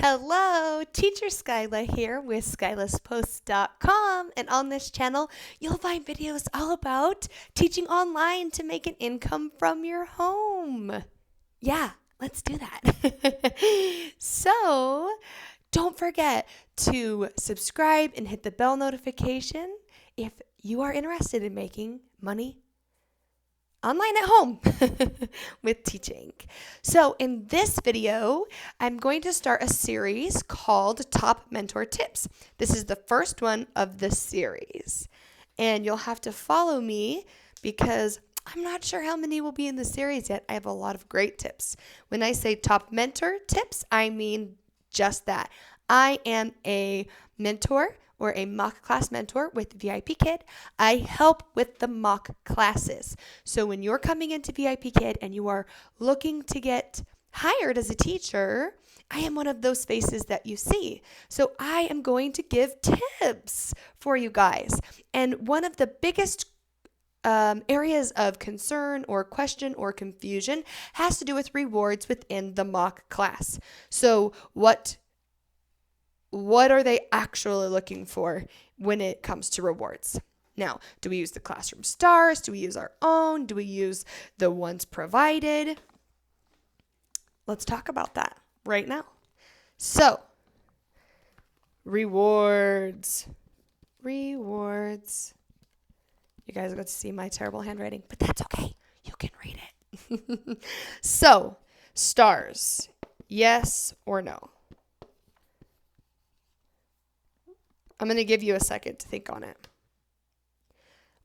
Hello, Teacher Skyla here with SkylaSpost.com, and on this channel you'll find videos all about teaching online to make an income from your home. Yeah, let's do that. So don't forget to subscribe and hit the bell notification if you are interested in making money online at home with teaching. So in this video, I'm going to start a series called Top Mentor Tips. This is the first one of the series. And you'll have to follow me because I'm not sure how many will be in the series yet. I have a lot of great tips. When I say top mentor tips, I mean just that. I am a mentor or a mock class mentor with VIPKid. I help with the mock classes. So when you're coming into VIPKid and you are looking to get hired as a teacher, I am one of those faces that you see. So I am going to give tips for you guys. And one of the biggest areas of concern or question or confusion has to do with rewards within the mock class. So what are they actually looking for when it comes to rewards? Now, do we use the classroom stars? Do we use our own? Do we use the ones provided? Let's talk about that right now. So, rewards. You guys got to see my terrible handwriting, but that's okay. You can read it. So, stars. Yes or no? I'm going to give you a second to think on it.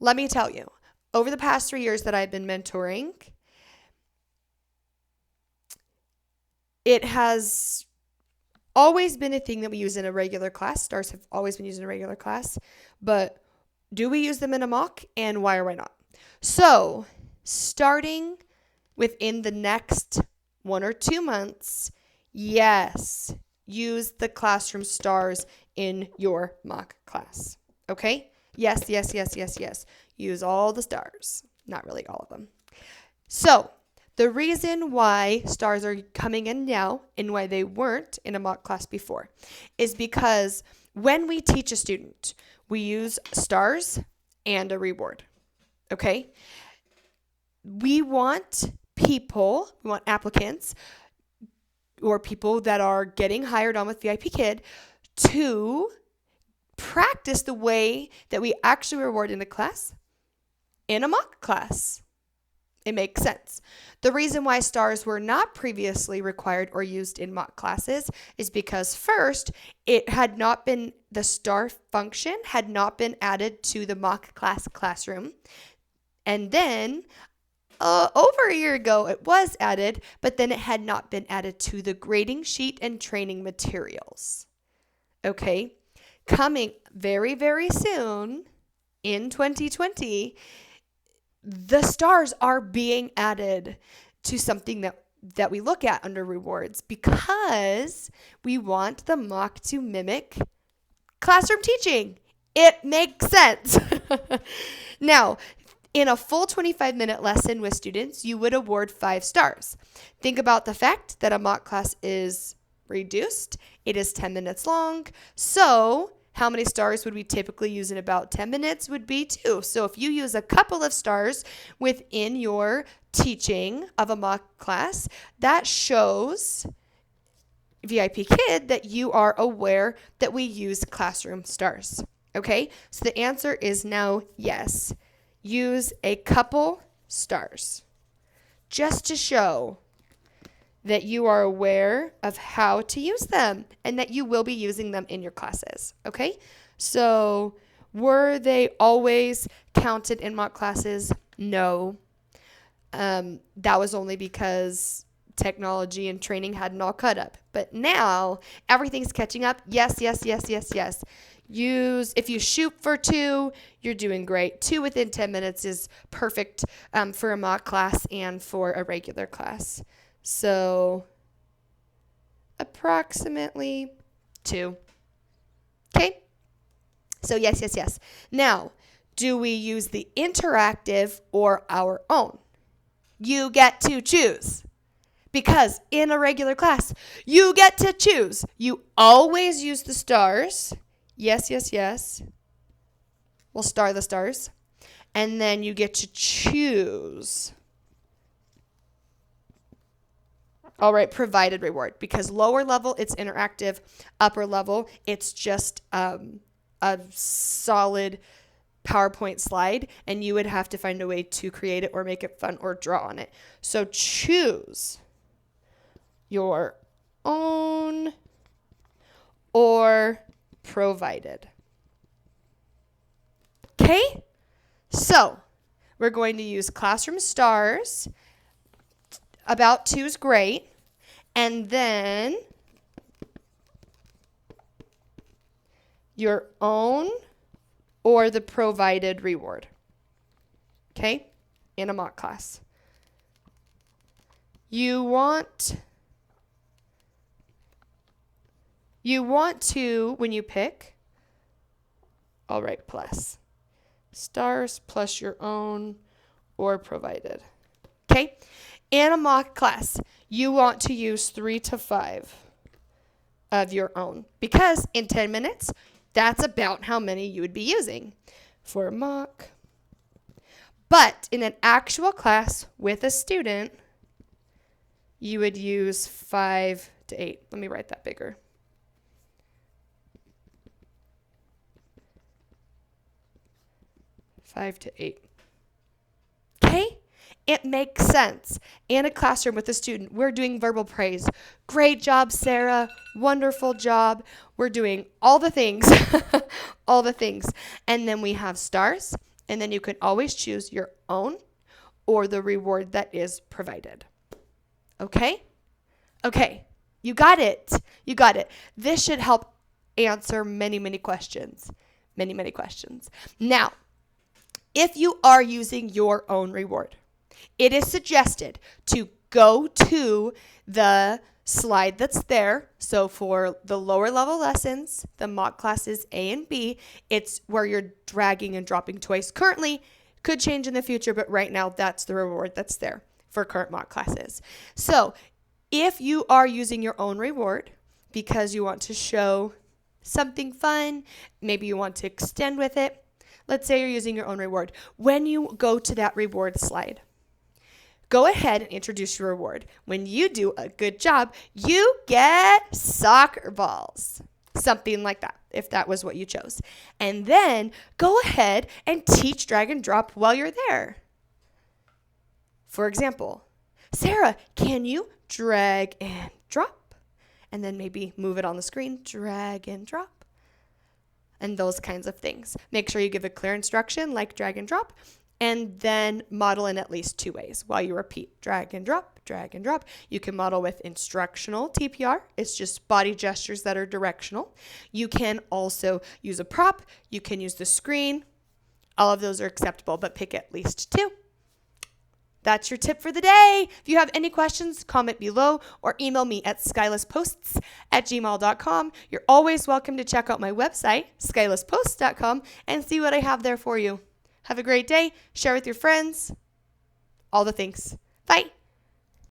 Let me tell you, over the past 3 years that I've been mentoring, it has always been a thing that we use in a regular class. Stars have always been used in a regular class. But do we use them in a mock, and why or why not? So, starting within the next 1 or 2 months, yes, use the classroom stars in your mock class. Okay? Yes. Use all the stars. Not really all of them. So, the reason why stars are coming in now and why they weren't in a mock class before is because when we teach a student, we use stars and a reward. Okay? We want applicants or people that are getting hired on with VIPKid to practice the way that we actually reward in a class in a mock class. It makes sense. The reason why stars were not previously required or used in mock classes is because first, the star function had not been added to the mock class classroom. And then over a year ago, it was added, but then it had not been added to the grading sheet and training materials. Okay, coming very, very soon in 2020, the stars are being added to something that we look at under rewards because we want the mock to mimic classroom teaching. It makes sense. Now, in a full 25-minute lesson with students, you would award 5 stars. Think about the fact that a mock class is reduced. It is 10 minutes long. So how many stars would we typically use in about 10 minutes would be 2. So if you use a couple of stars within your teaching of a mock class, that shows VIPKid that you are aware that we use classroom stars. Okay, so the answer is now yes. Use a couple stars just to show that you are aware of how to use them and that you will be using them in your classes. Okay, so were they always counted in mock classes? No. That was only because technology and training hadn't all caught up. But now everything's catching up. Yes. If you shoot for 2, you're doing great. 2 within 10 minutes is perfect for a mock class and for a regular class. So approximately 2. Okay? So yes. Now, do we use the interactive or our own? You get to choose. Because in a regular class, you get to choose. You always use the stars. Yes, yes, yes. We'll star the stars. And then you get to choose. All right, provided reward. Because lower level, it's interactive. Upper level, it's just a solid PowerPoint slide. And you would have to find a way to create it or make it fun or draw on it. So choose your own or provided. Okay? So, we're going to use classroom stars. About 2 is great. And then your own or the provided reward. Okay? In a mock class. You want to, when you pick, all right, plus stars plus your own or provided. Okay? In a mock class, you want to use 3 to 5 of your own because in 10 minutes, that's about how many you would be using for a mock. But in an actual class with a student, you would use 5 to 8. Let me write that bigger. 5 to 8. Okay? It makes sense. In a classroom with a student, we're doing verbal praise. Great job, Sarah. Wonderful job. We're doing all the things. All the things. And then we have stars. And then you can always choose your own or the reward that is provided. Okay? Okay. You got it. You got it. This should help answer many, many questions. Many, many questions. Now, if you are using your own reward, it is suggested to go to the slide that's there. So for the lower level lessons, the mock classes A and B, it's where you're dragging and dropping toys. Currently, could change in the future, but right now that's the reward that's there for current mock classes. So if you are using your own reward because you want to show something fun, maybe you want to extend with it, let's say you're using your own reward. When you go to that reward slide, go ahead and introduce your reward. When you do a good job, you get soccer balls. Something like that, if that was what you chose. And then go ahead and teach drag and drop while you're there. For example, Sarah, can you drag and drop? And then maybe move it on the screen, drag and drop. And those kinds of things. Make sure you give a clear instruction like drag and drop, and then model in at least 2 ways while you repeat drag and drop, drag and drop. You can model with instructional TPR. It's just body gestures that are directional. You can also use a prop. You can use the screen. All of those are acceptable, but pick at least 2. That's your tip for the day. If you have any questions, comment below or email me at skylessposts@gmail.com. You're always welcome to check out my website, skylessposts.com, and see what I have there for you. Have a great day. Share with your friends. All the things. Bye.